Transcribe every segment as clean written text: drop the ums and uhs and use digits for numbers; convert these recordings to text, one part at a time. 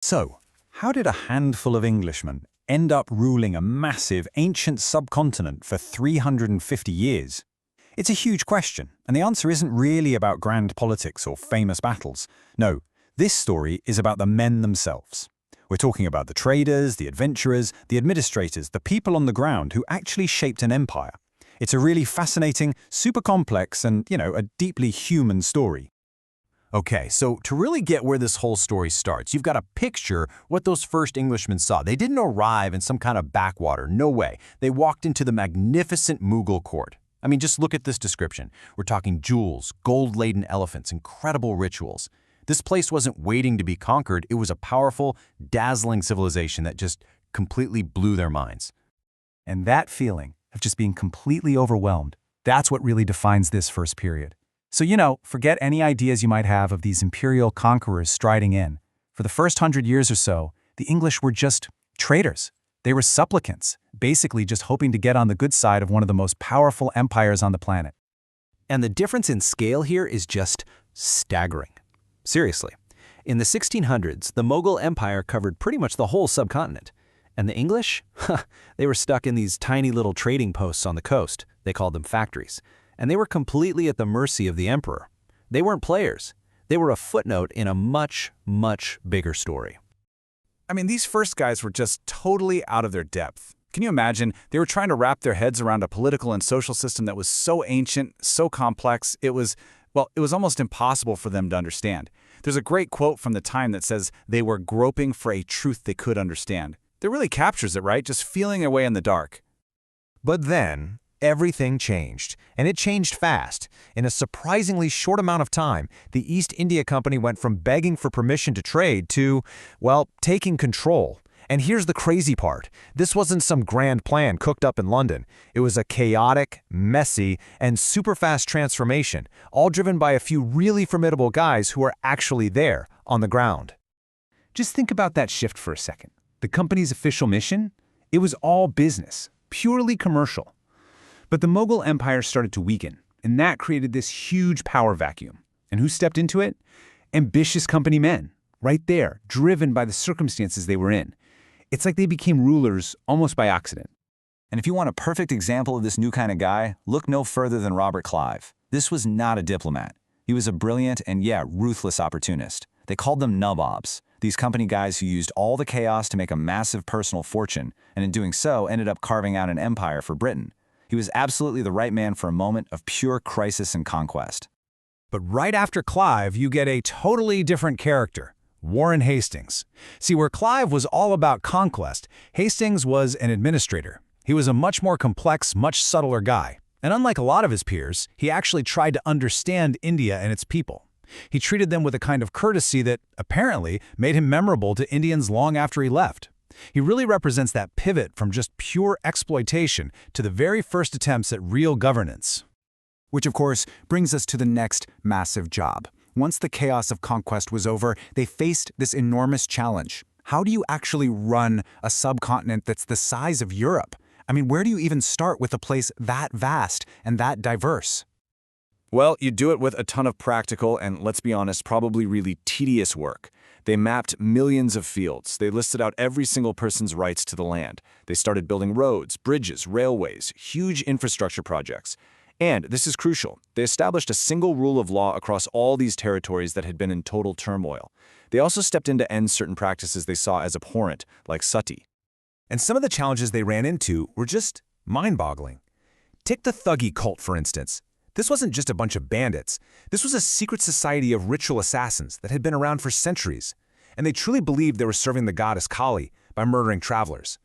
So, how did a handful of Englishmen end up ruling a massive ancient subcontinent for 350 years? It's a huge question, and the answer isn't really about grand politics or famous battles. No, this story is about the men themselves. We're talking about the traders, the adventurers, the administrators, the people on the ground who actually shaped an empire. It's a really fascinating, super complex, and, a deeply human story. Okay, so to really get where this whole story starts, you've got to picture what those first Englishmen saw. They didn't arrive in some kind of backwater, no way. They walked into the magnificent Mughal court. I mean, just look at this description. We're talking jewels, gold-laden elephants, incredible rituals. This place wasn't waiting to be conquered. It was a powerful, dazzling civilization that just completely blew their minds. And that feeling of just being completely overwhelmed, that's what really defines this first period. So, forget any ideas you might have of these imperial conquerors striding in. For the first 100 years or so, the English were just traders. They were supplicants, basically just hoping to get on the good side of one of the most powerful empires on the planet. And the difference in scale here is just staggering. Seriously, in the 1600s, the Mughal Empire covered pretty much the whole subcontinent. And the English? They were stuck in these tiny little trading posts on the coast. They called them factories. And they were completely at the mercy of the emperor. They weren't players. They were a footnote in a much, much bigger story. I mean, these first guys were just totally out of their depth. Can you imagine? They were trying to wrap their heads around a political and social system that was so ancient, so complex, it was almost impossible for them to understand. There's a great quote from the time that says they were groping for a truth they could understand. That really captures it, right? Just feeling their way in the dark. But then, everything changed, and it changed fast. In a surprisingly short amount of time, the East India Company went from begging for permission to trade to, taking control. And here's the crazy part. This wasn't some grand plan cooked up in London. It was a chaotic, messy, and super fast transformation, all driven by a few really formidable guys who were actually there, on the ground. Just think about that shift for a second. The company's official mission? It was all business, purely commercial. But the Mughal Empire started to weaken, and that created this huge power vacuum. And who stepped into it? Ambitious company men, right there, driven by the circumstances they were in. It's like they became rulers almost by accident. And if you want a perfect example of this new kind of guy, look no further than Robert Clive. This was not a diplomat. He was a brilliant and, ruthless opportunist. They called them nabobs, these company guys who used all the chaos to make a massive personal fortune, and in doing so ended up carving out an empire for Britain. He was absolutely the right man for a moment of pure crisis and conquest. But right after Clive, you get a totally different character, Warren Hastings. See, where Clive was all about conquest, Hastings was an administrator. He was a much more complex, much subtler guy. And unlike a lot of his peers, he actually tried to understand India and its people. He treated them with a kind of courtesy that, apparently, made him memorable to Indians long after he left. He really represents that pivot from just pure exploitation to the very first attempts at real governance. Which, of course, brings us to the next massive job. Once the chaos of conquest was over, they faced this enormous challenge. How do you actually run a subcontinent that's the size of Europe? I mean, where do you even start with a place that vast and that diverse? Well, you do it with a ton of practical and, let's be honest, probably really tedious work. They mapped millions of fields. They listed out every single person's rights to the land. They started building roads, bridges, railways, huge infrastructure projects. And, this is crucial, they established a single rule of law across all these territories that had been in total turmoil. They also stepped in to end certain practices they saw as abhorrent, like suttee. And some of the challenges they ran into were just mind-boggling. Take the thuggee cult, for instance. This wasn't just a bunch of bandits. This was a secret society of ritual assassins that had been around for centuries. And they truly believed they were serving the goddess Kali by murdering travelers.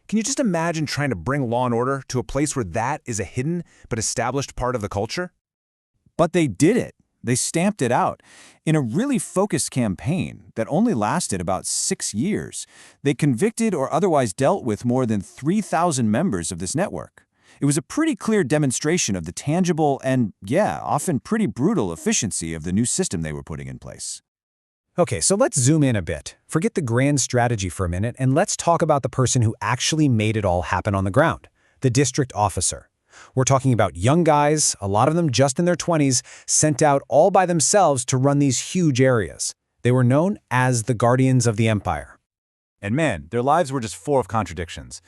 Can you just imagine trying to bring law and order to a place where that is a hidden but established part of the culture? But they did it. They stamped it out. In a really focused campaign that only lasted about 6 years, they convicted or otherwise dealt with more than 3,000 members of this network. It was a pretty clear demonstration of the tangible and, often pretty brutal efficiency of the new system they were putting in place. Okay, so let's zoom in a bit. Forget the grand strategy for a minute, and let's talk about the person who actually made it all happen on the ground, the district officer. We're talking about young guys, a lot of them just in their 20s, sent out all by themselves to run these huge areas. They were known as the guardians of the empire. And man, their lives were just full of contradictions.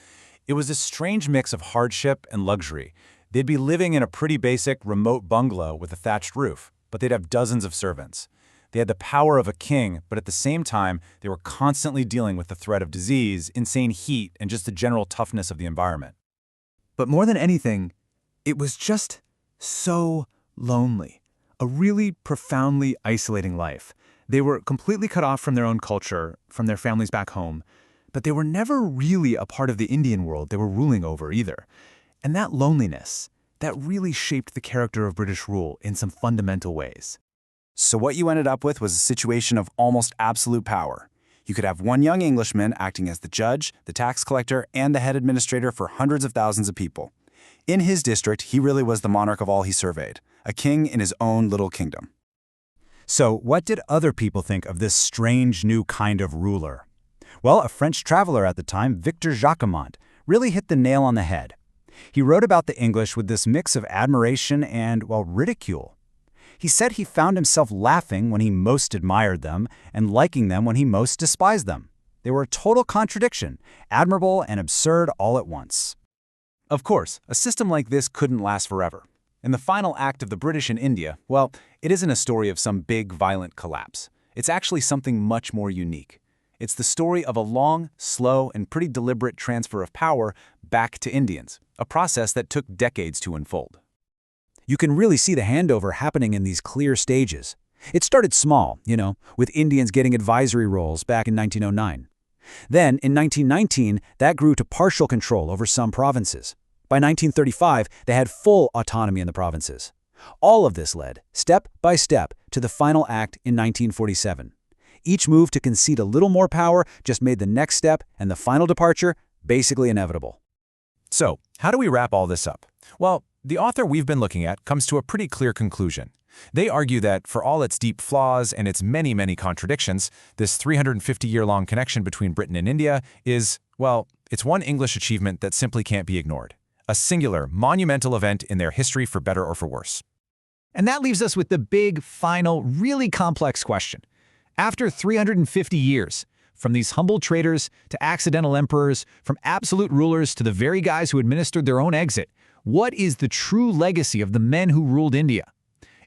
It was this strange mix of hardship and luxury. They'd be living in a pretty basic, remote bungalow with a thatched roof, but they'd have dozens of servants. They had the power of a king, but at the same time, they were constantly dealing with the threat of disease, insane heat, and just the general toughness of the environment. But more than anything, it was just so lonely. A really profoundly isolating life. They were completely cut off from their own culture, from their families back home, but they were never really a part of the Indian world they were ruling over either. And that loneliness, that really shaped the character of British rule in some fundamental ways. So what you ended up with was a situation of almost absolute power. You could have one young Englishman acting as the judge, the tax collector, and the head administrator for hundreds of thousands of people. In his district, he really was the monarch of all he surveyed, a king in his own little kingdom. So what did other people think of this strange new kind of ruler? Well, a French traveler at the time, Victor Jacquemont, really hit the nail on the head. He wrote about the English with this mix of admiration and, well, ridicule. He said he found himself laughing when he most admired them and liking them when he most despised them. They were a total contradiction, admirable and absurd all at once. Of course, a system like this couldn't last forever. And the final act of the British in India, well, it isn't a story of some big, violent collapse. It's actually something much more unique. It's the story of a long, slow, and pretty deliberate transfer of power back to Indians, a process that took decades to unfold. You can really see the handover happening in these clear stages. It started small, with Indians getting advisory roles back in 1909. Then, in 1919, that grew to partial control over some provinces. By 1935, they had full autonomy in the provinces. All of this led, step by step, to the final act in 1947. Each move to concede a little more power just made the next step and the final departure basically inevitable. So, how do we wrap all this up? Well, the author we've been looking at comes to a pretty clear conclusion. They argue that, for all its deep flaws and its many, many contradictions, this 350-year-long connection between Britain and India is, well, it's one English achievement that simply can't be ignored. A singular, monumental event in their history for better or for worse. And that leaves us with the big, final, really complex question. After 350 years, from these humble traders to accidental emperors, from absolute rulers to the very guys who administered their own exit, what is the true legacy of the men who ruled India?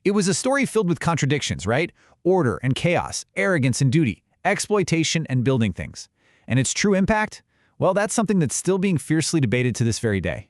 It was a story filled with contradictions, right? Order and chaos, arrogance and duty, exploitation and building things. And its true impact? Well, that's something that's still being fiercely debated to this very day.